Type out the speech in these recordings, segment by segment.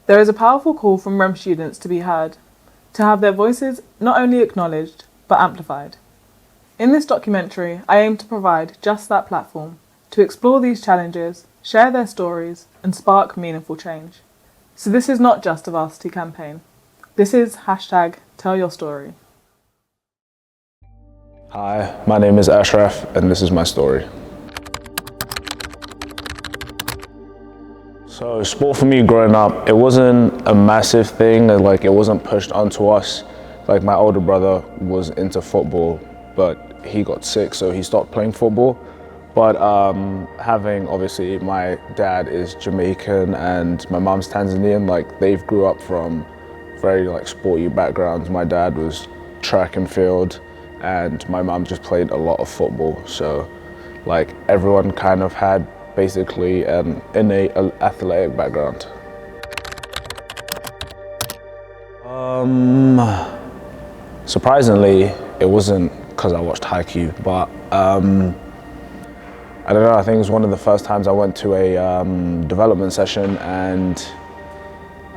There is a powerful call from REM students to be heard, to have their voices not only acknowledged, but amplified. In this documentary, I aim to provide just that platform, to explore these challenges, share their stories, and spark meaningful change. So this is not just a varsity campaign. This is #TellYourStory. Hi, my name is Ashraf, and this is my story. So sport for me growing up, it wasn't a massive thing, like it wasn't pushed onto us. Like my older brother was into football, but he got sick, so he stopped playing football. But having, obviously, my dad is Jamaican and my mom's Tanzanian, like they've grew up from very like sporty backgrounds. My dad was track and field and my mom just played a lot of football. So like everyone kind of had basically an innate athletic background. Surprisingly, it wasn't because I watched Haikyuu, but I don't know, I think it was one of the first times I went to a development session, and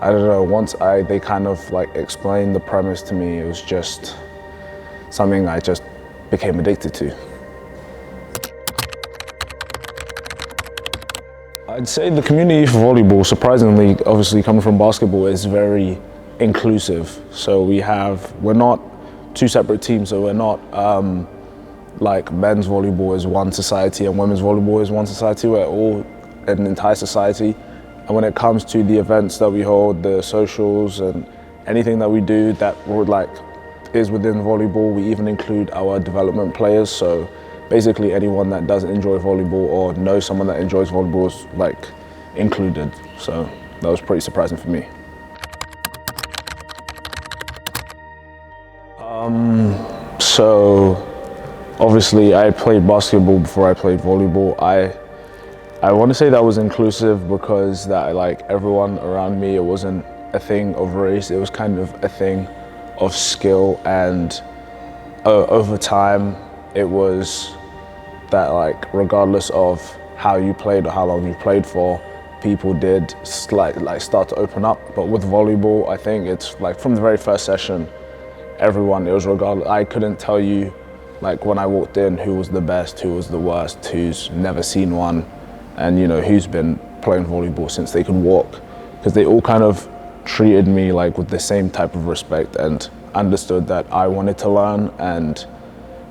I don't know, once they kind of like explained the premise to me, it was just something I just became addicted to. I'd say the community for volleyball, surprisingly, obviously coming from basketball, is very inclusive. So we're not two separate teams, so we're not like men's volleyball is one society and women's volleyball is one society. We're all an entire society. And when it comes to the events that we hold, the socials and anything that we do that would like is within volleyball, we even include our development players. So basically anyone that doesn't enjoy volleyball or knows someone that enjoys volleyball is like included. So that was pretty surprising for me. So obviously I played basketball before I played volleyball. I want to say that was inclusive because that like everyone around me, it wasn't a thing of race, it was kind of a thing of skill, and over time it was that like regardless of how you played or how long you played for, people did start to open up. But with volleyball, I think it's like from the very first session, everyone, it was regardless. I couldn't tell you like when I walked in who was the best, who was the worst, who's never seen one, and you know who's been playing volleyball since they could walk, because they all kind of treated me like with the same type of respect and understood that I wanted to learn. And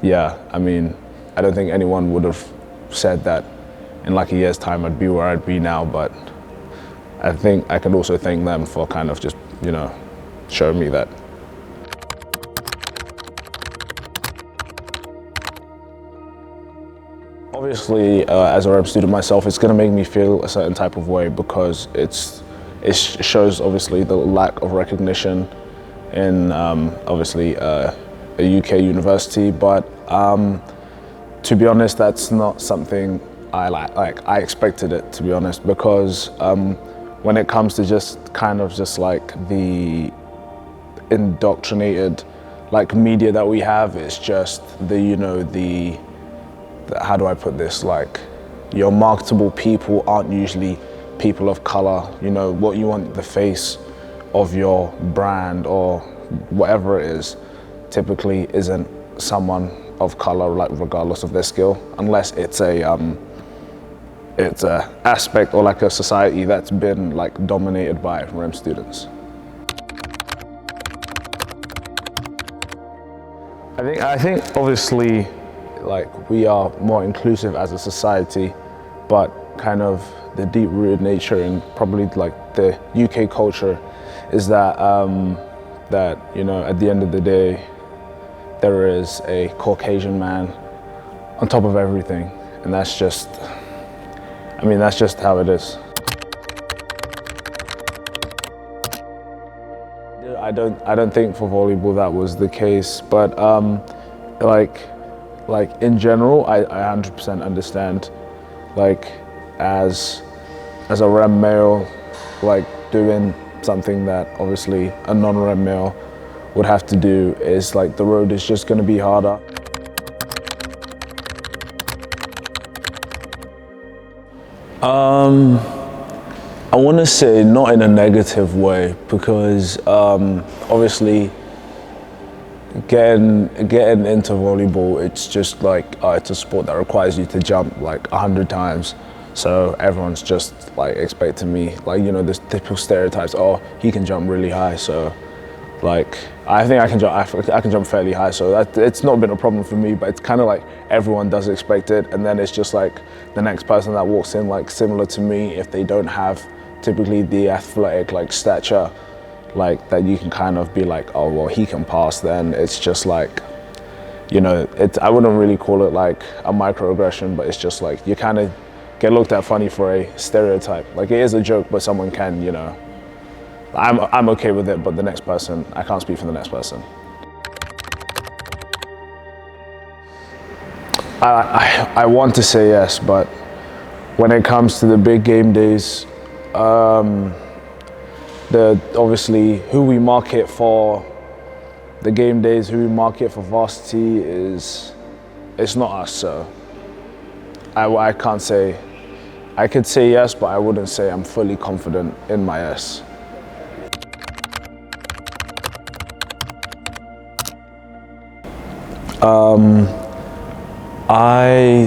yeah, I mean, I don't think anyone would have said that in like a year's time I'd be where I'd be now, but I think I could also thank them for kind of just, you know, showing me that. Obviously, as a REM student myself, it's going to make me feel a certain type of way because it shows obviously the lack of recognition in obviously a UK university. But to be honest, that's not something I like. I expected it, to be honest, because when it comes to just kind of just like the indoctrinated like media that we have, it's just the how do I put this, like your marketable people aren't usually people of color. You know, what you want the face of your brand or whatever it is typically isn't someone of color, like regardless of their skill, unless it's a aspect or like a society that's been like dominated by REM students. I think obviously like we are more inclusive as a society, but kind of the deep-rooted nature and probably like the UK culture is that that, you know, at the end of the day there is a Caucasian man on top of everything, and that's just, I mean, that's just how it is. I don't think for volleyball that was the case, but like in general, I 100% understand, like as a REM male, like doing something that obviously a non-REM male would have to do is like the road is just going to be harder. I want to say not in a negative way, because obviously getting into volleyball, it's just like it's a sport that requires you to jump like 100 times. So everyone's just like expecting me, like, you know, this typical stereotypes. Oh, he can jump really high, so like I think I can jump. I can jump fairly high, so that it's not been a problem for me. But it's kind of like everyone does expect it, and then it's just like the next person that walks in, like similar to me, if they don't have typically the athletic like stature, like that you can kind of be like, oh well, he can pass. Then it's just like, you know, I wouldn't really call it like a microaggression, but it's just like you kind of get looked at funny for a stereotype. Like it is a joke, but someone can, you know. I'm okay with it, but the next person, I can't speak for the next person. I want to say yes, but when it comes to the big game days, obviously who we market for the game days, who we market for varsity it's not us. So I can't say. I could say yes, but I wouldn't say I'm fully confident in my yes.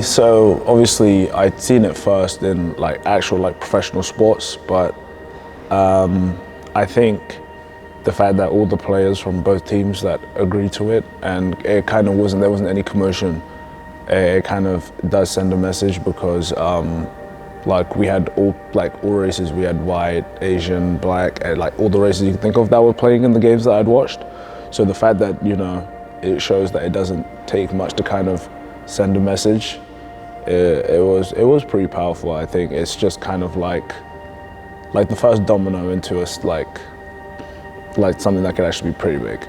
So obviously I'd seen it first in like actual like professional sports, but I think the fact that all the players from both teams that agreed to it, and it kind of there wasn't any commotion, it kind of does send a message, because like we had all races. We had white, Asian, black, and like all the races you can think of that were playing in the games that I'd watched. So the fact that, you know, it shows that it doesn't take much to kind of send a message. It was pretty powerful. I think it's just kind of like the first domino into us, like something that could actually be pretty big.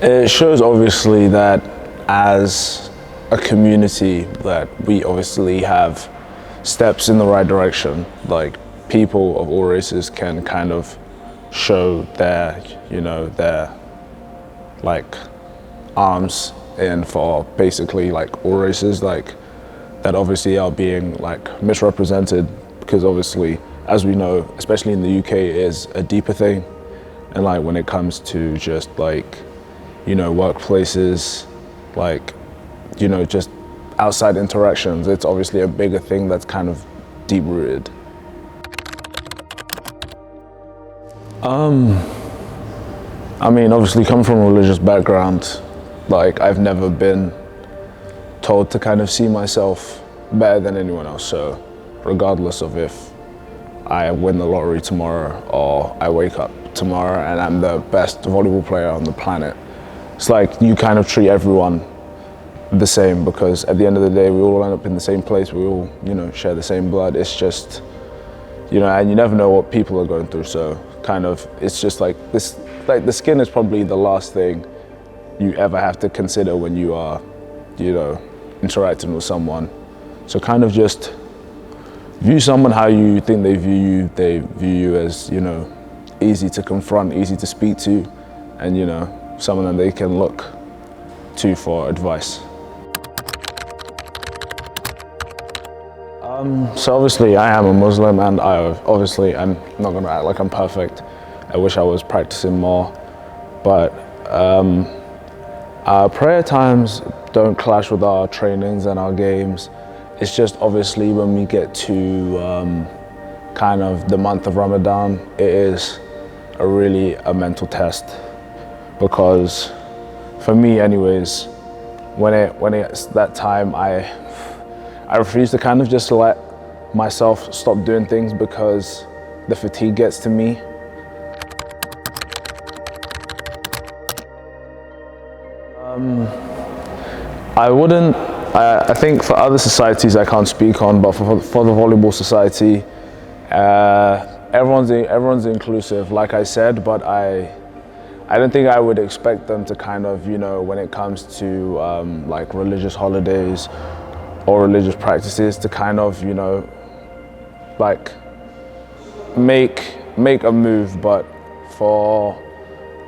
It shows obviously that as a community that we obviously have steps in the right direction. Like people of all races can kind of show their, you know, their like arms in for basically like all races, like that obviously are being like misrepresented, because obviously, as we know, especially in the UK, it is a deeper thing. And like when it comes to just like, you know, workplaces, like, you know, just outside interactions, it's obviously a bigger thing that's kind of deep rooted. I mean, obviously coming from a religious background, like I've never been told to kind of see myself better than anyone else. So regardless of if I win the lottery tomorrow or I wake up tomorrow and I'm the best volleyball player on the planet, it's like you kind of treat everyone the same, because at the end of the day we all end up in the same place. We all, you know, share the same blood. It's just, you know, and you never know what people are going through. So kind of, it's just like this, like the skin is probably the last thing you ever have to consider when you are, you know, interacting with someone. So kind of just view someone how you think they view you. They view you as, you know, easy to confront, easy to speak to, and, you know, someone that they can look to for advice. So obviously I am a Muslim, and I'm not gonna act like I'm perfect. I wish I was practicing more, but our prayer times don't clash with our trainings and our games. It's just obviously when we get to kind of the month of Ramadan, it is really a mental test, because for me anyways, when it's that time, I refuse to kind of just let myself stop doing things because the fatigue gets to me. I think for other societies I can't speak on, but for the volleyball society, everyone's inclusive, like I said, but I don't think I would expect them to kind of, you know, when it comes to like religious holidays or religious practices, to kind of, you know, like make a move. But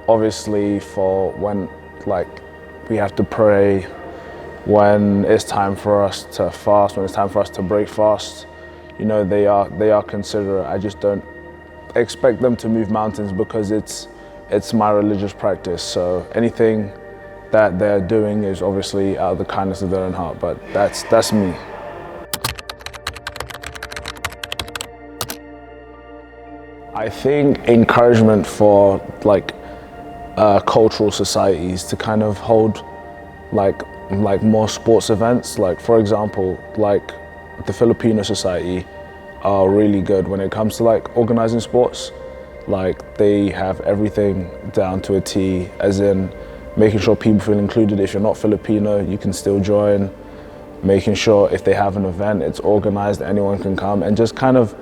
obviously for when like we have to pray when it's time for us to fast, when it's time for us to break fast, you know, they are considerate. I just don't expect them to move mountains because it's my religious practice. So anything that they're doing is obviously out of the kindness of their own heart, but that's me. I think encouragement for like cultural societies to kind of hold like more sports events. Like for example, like the Filipino society are really good when it comes to like organizing sports. Like they have everything down to a T, as in making sure people feel included. If you're not Filipino, you can still join. Making sure if they have an event, it's organized, anyone can come, and just kind of,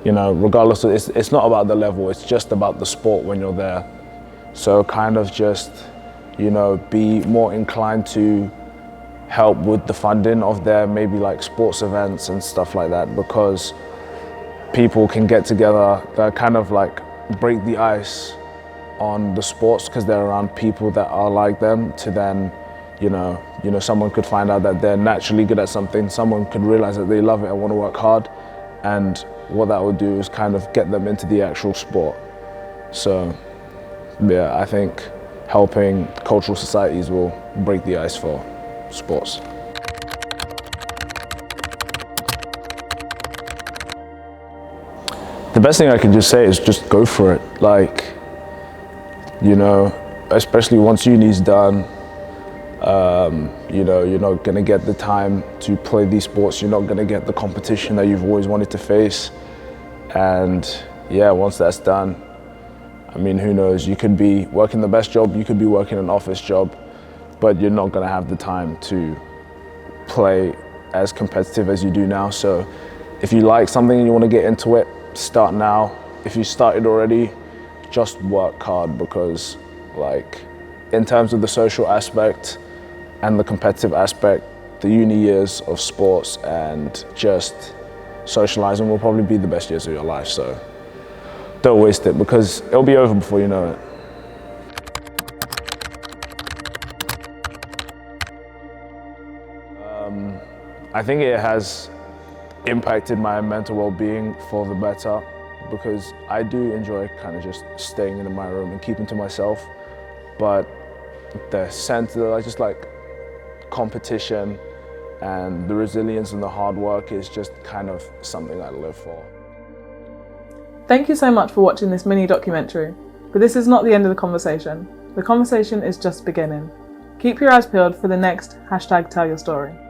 you know, regardless of, it's not about the level, it's just about the sport when you're there. So kind of just, you know, be more inclined to help with the funding of their maybe like sports events and stuff like that, because people can get together, that kind of like break the ice on the sports because they're around people that are like them, to then, you know, someone could find out that they're naturally good at something, someone could realize that they love it and want to work hard, and what that would do is kind of get them into the actual sport. So yeah, I think helping cultural societies will break the ice for sports. The best thing I can just say is just go for it. Like, you know, especially once uni's done, you know, you're not gonna get the time to play these sports, you're not gonna get the competition that you've always wanted to face. And yeah, once that's done, I mean, who knows, you could be working the best job, you could be working an office job, but you're not gonna have the time to play as competitive as you do now. So if you like something and you wanna get into it, start now. If you started already, just work hard, because like in terms of the social aspect and the competitive aspect, the uni years of sports and just socializing will probably be the best years of your life. So don't waste it, because it'll be over before you know it. I think it has impacted my mental well-being for the better, because I do enjoy kind of just staying in my room and keeping to myself, but the sense that just like competition and the resilience and the hard work is just kind of something I live for. Thank you so much for watching this mini documentary, but this is not the end of the conversation. The conversation is just beginning. Keep your eyes peeled for the next #TellYourStory.